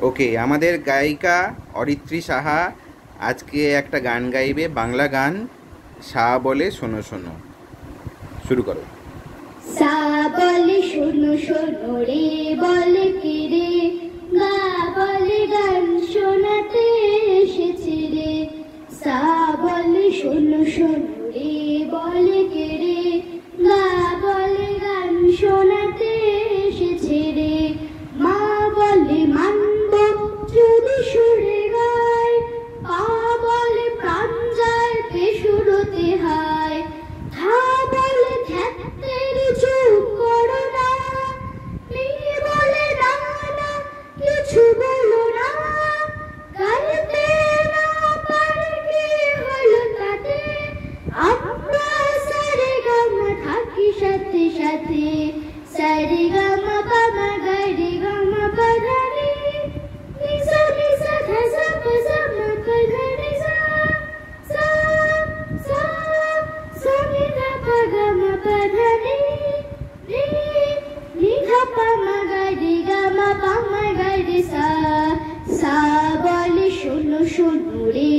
ওকে, আমাদের গায়িকা অরিত্রী সাহা আজকে একটা গান গাইবে, বাংলা গান। সা বলে শোনো শোনো, শুরু করো। সা বলে শোনো শোনো রে বলে কি রে, গা বলে গান শোনাতে এসেছে রে। সা বলে শোনো শোনো রে বলে কি রে, গা বলে গান শোনাতে এসেছে রে। মা বলে মানব যদি সুরে গায়, পা বলে প্রাণ যায় পেশুরতে হায়। ধা বলে ধ্যাত্তের চুপ করো না, নি বলে না না কিছু বলো না। গাইতে না পারে কি হলো তাতে, আমরা সারে গামা থাকি সাথে সাথে। সারে গামা পামা গারে গামা পাধানি, নিসা নিসা ধা সা পা সা মা পা ধা নি সা। সা সা সা নি ধা পা গা মা পা ধা নি, নি নি ধা পা মা গারে গামা পা মা গারে সা। সা বলে শোনো শোনো রে